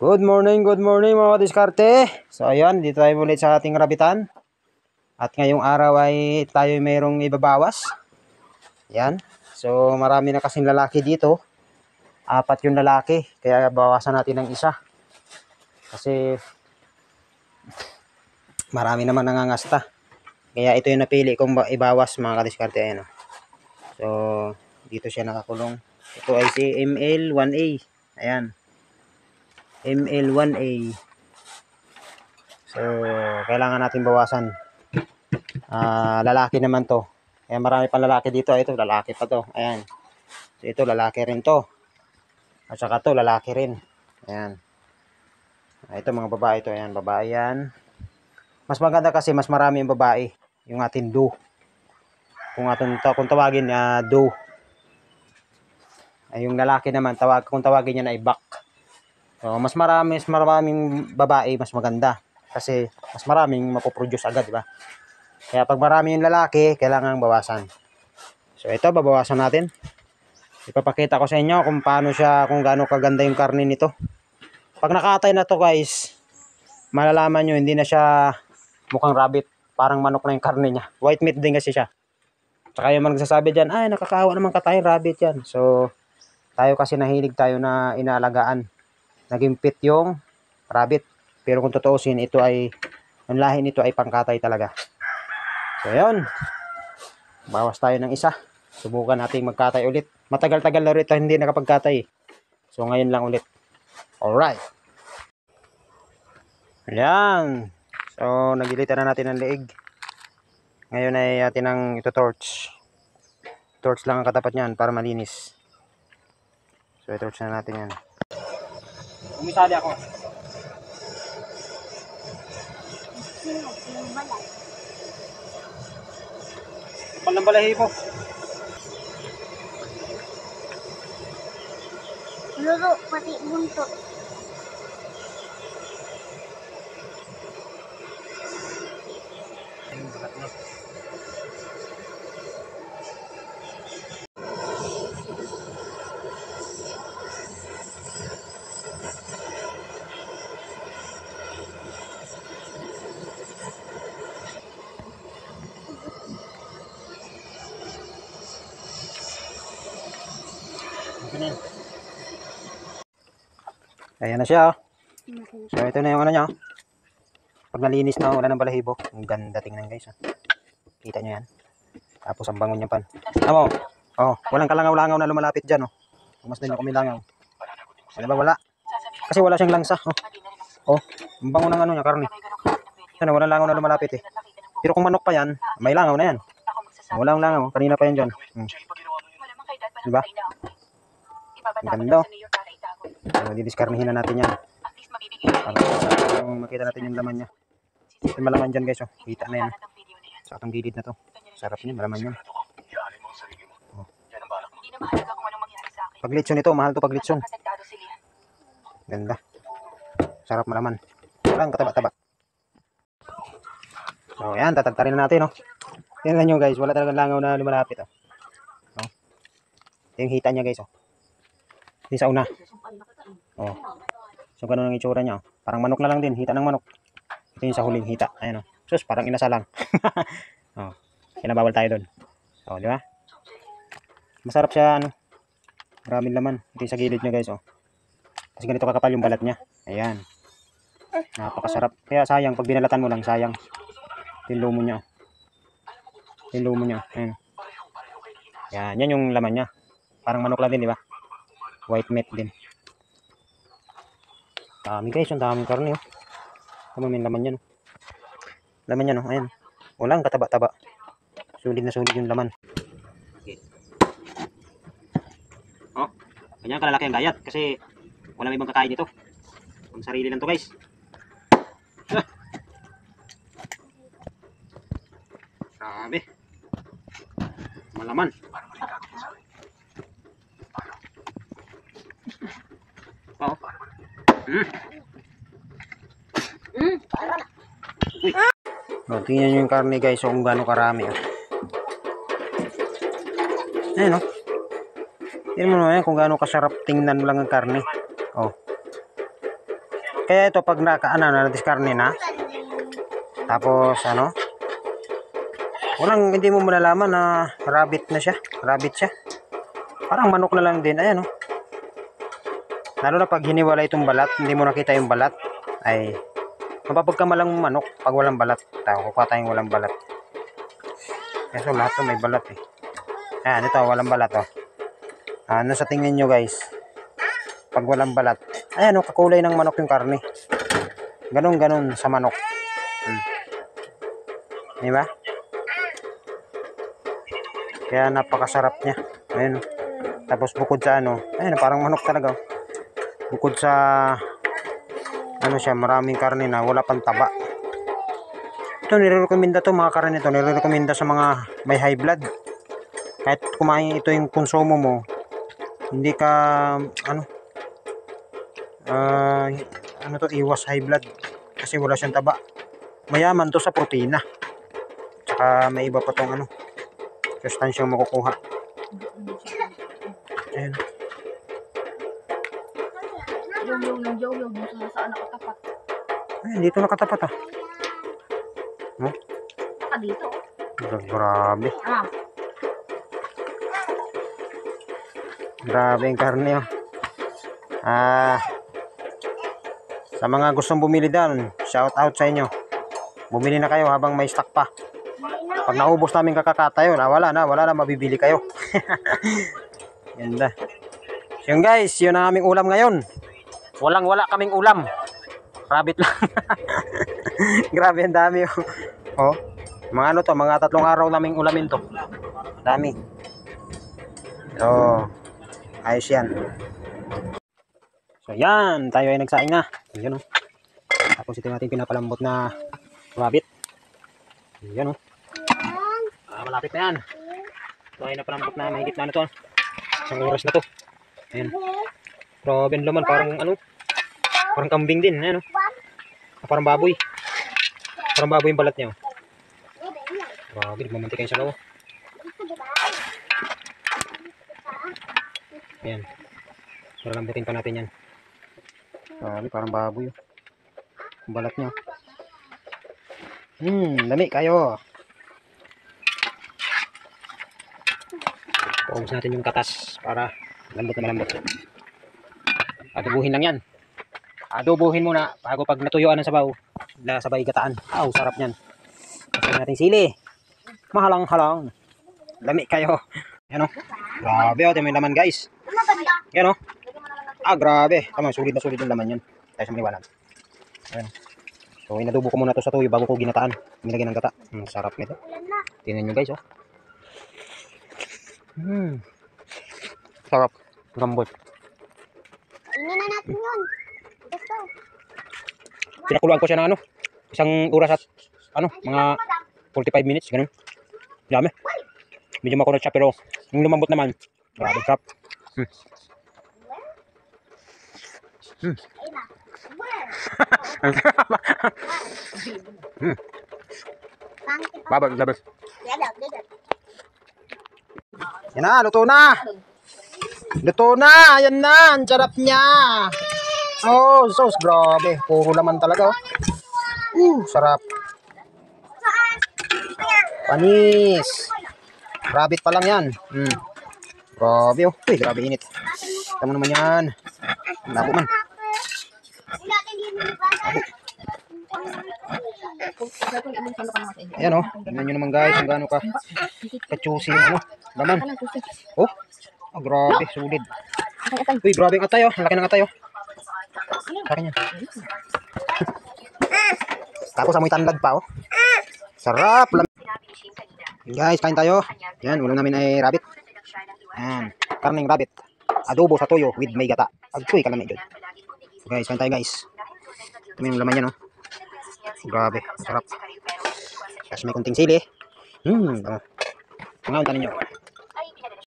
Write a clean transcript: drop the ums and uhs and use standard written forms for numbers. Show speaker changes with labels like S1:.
S1: Good morning mga diskarte. So ayun, dito tayo ulit sa ating rabitan. At ngayong araw ay tayo mayroong ibabawas. Yan. So marami na kasing lalaki dito. 4 yung lalaki, kaya bawasan natin ng isa. Kasi marami naman nangangasta. Kaya ito yung napili kong ibawas mga kadiskarte. Ayan. So dito siya nakakulong. Ito ay si ML1A. Ayan. ML1A. So, kailangan natin bawasan. Lalaki naman to. Kaya marami pang lalaki dito. Ito, lalaki pa to. Ayan. So, ito, lalaki rin to. At saka to, lalaki rin. Ayan. Ito, mga babae to. Ayan, babae yan. Mas maganda kasi, mas marami yung babae. Yung ating do. Kung tawagin, do. Ay, yung lalaki naman, kung tawagin niya na ay back. So, mas maraming babae, mas maganda. Kasi mas maraming mapoproduce agad, di ba? Kaya pag marami yung lalaki, kailangan bawasan. So ito, babawasan natin. Ipapakita ko sa inyo kung paano siya, kung gaano kaganda yung karne nito. Pag nakatay na to guys, malalaman nyo, hindi na siya mukhang rabbit. Parang manok na yung karne niya. White meat din kasi siya. Tsaka yung magsasabi dyan, ay nakakaawa naman katay, rabbit yan. So, tayo kasi nahilig tayo na inaalagaan. Naging pit yung rabbit. Pero kung tutuusin, ito ay, ang lahi nito ay pangkatay talaga. So, yun. Bawas tayo ng isa. Subukan natin magkatay ulit. Matagal-tagal na rito hindi nakapagkatay. So, ngayon lang ulit. Alright. Ayan. So, nagilitan na natin ang leeg. Ngayon ay atin ang ito torch. Torch lang ang katapat niyan para malinis. So, i-torch na natin yan. Umisali ako. Kapal ng balahibo.
S2: Luro, pati buntot.
S1: Ayan na siya. So ito na yung ano niya. Pag nalinis na, wala ng balahibo. Ang ganda tingnan guys. Kita nyo yan. Tapos ang bangon niya pan. Tama mo. Oh, walang kalangaw-langaw na lumalapit dyan. Oh. Mas din ako may langaw. Ano ba wala? Kasi wala siyang langsa. Oh, ang bango ng ano niya, karne. Yan, walang langaw na lumalapit eh. Pero kung manok pa yan, may langaw na yan. Walang langaw. Kanina pa yan dyan. Diba? Ganda. So, didiskarnihin na natin yan. Para makita natin yung laman niya. Yung malaman dyan guys. Oh. Kita na yan. Sa atong gilid na to. Sarap niya. Malaman yan. Oh. Paglitson ito. Mahal to paglitson. Ganda. Sarap malaman. Walang kataba-taba. So yan. Tatagtarin na natin. Oh. Tingnan nyo guys. Wala talagang langaw na lumalapit. Oh. Oh. Yung hita niya guys. Oh. Yung sa una. Oh. So ganun ang itsura niya. Parang manok na lang din. Hita ng manok. Ito yung sa huling hita. Ayan o. Sus, parang inasa lang. Oh. Kinabawal tayo doon. Oh, di ba? Masarap siya ano. Maraming laman. Ito yung sa gilid niya guys oh. Kasi ganito kakapal yung balat niya. Ayan. Napakasarap. Kaya sayang pag binalatan mo lang sayang. Ito yung lumo niya. Ito yung lumo niya. Ayan. Yan. Yan yung laman niya. Parang manok lang din di ba? White meat din. Dami guys, ang daming karne oh. Tama yung laman yan oh. Laman yan oh, ayan. Walang kataba-taba. Sulit na sulit yung laman. Okay. Oh, ganyan kalalaki ang gayat kasi walang ibang kakain ito. Ang sarili lang to guys. Grabe. Malaman. Oh. Uy. Oh, tingnan nyo yung karne guys kung gaano karami. Oh. Ayan oh. Tingnan mo naman kung gaano kasarap tingnan lang ang karne. Oh. Kaya ito, pag na-discarne na, tapos, hindi mo malalaman na rabbit na siya. Rabbit siya. Parang manok na lang din. Ayan, Lalo na pag hiniwala itong balat, hindi mo nakita yung balat, ay mapapagkamalang manok pag walang balat. Kukuha tayong walang balat. Kasi lahat to may balat eh. Ayan, ito, walang balat Ano sa tingin nyo guys? Pag walang balat. Ayan, kakulay ng manok yung karne. Ganon sa manok. Diba? Kaya napakasarap niya. Ayan. Tapos bukod sa ayan, parang manok talaga. Bukod sa siya, maraming karne na wala pang taba. Ito, nire-recommenda to mga karne ito. Nire-recommenda sa mga may high blood. Kahit kumain ito yung konsumo mo, hindi ka, iwas high blood. Kasi wala siyang taba. Mayaman to sa protina. Tsaka may iba pa tong sustansyang makukuha. Ayan.
S2: Yung saan nakatapat.
S1: Ayan, dito nakatapat
S2: Dito.
S1: Grabe. Grabe yung karne sa mga gustong bumili dyan, shout out sa inyo. Bumili na kayo habang may stock pa. Pag naubos namin kakakatayo, wala na, mabibili kayo. Ganda. So yun guys, yun ang aming ulam ngayon. Wala kaming ulam. Rabbit lang. Grabe, ang dami mga mga 3 araw naming ulamin to. Dami. So, ayos yan. So yan, tayo ay nagsaing na. Yan Tapos ito natin pinapalambot na rabbit. Yan malapit na yan. Ito ay napalambot na, mahigit na to. Isang oras na to. Ayan. Grabe ang laman, parang kambing din. Ayan parang baboy. Parang baboy yung balat niya. Grabe, nagmamantika yung sabaw. Ayan. Lambutin pa natin yan. Grabe, parang baboy. Yung balat niya. Dami kayo. Paubos natin yung katas para lambot na malambot. Adobuhin lang yan. Adobuhin muna bago pag natuyuan ng sabaw. Sabay gataan. Sarap niyan. Kasi natin sili. Mahalang-halang. Dami kayo. Yan Grabe may laman guys. Yan grabe. Tama, sulit na sulit yung laman yan. Tayo sa maliwanag. Ayan. So, inadubo ko muna to sa tuyo bago ko ginataan. Nilagyan ng gata. Sarap nito. Tingnan nyo guys Sarap. Gambot.
S2: Tingnan na natin yun. Gusto.
S1: Pinakuluan ko siya ng isang oras at mga 45 minutes. Ganun. Dami. Medyo makunat siya pero yung lumambot naman. Grabe sarap. Babag, labas. Yan na, luto na. Luto na, ayan na, ang sarap niya. Sauce, grabe. Puro laman talaga. Sarap. Panis. Rabbit pa lang yan. Grabe Uy, grabe init. Tama naman yan. Labo man. Ayan tingnan nyo naman guys kung gaano ka-juicy yung laman. Grabe, sulit. Uy, grabe ang atay Ang laki ng atay Laki niya. Tapos amoy tanlad pa Sarap. Guys, kain tayo. Yan, ulam namin ay rabbit. Yan, karneng rabbit. Adobo sa toyo with may gata. Agsuy ka namin dyan. Guys, kain tayo guys. Ito yung laman yan Grabe, sarap. Tapos may kunting sili. Ngayon tanin nyo.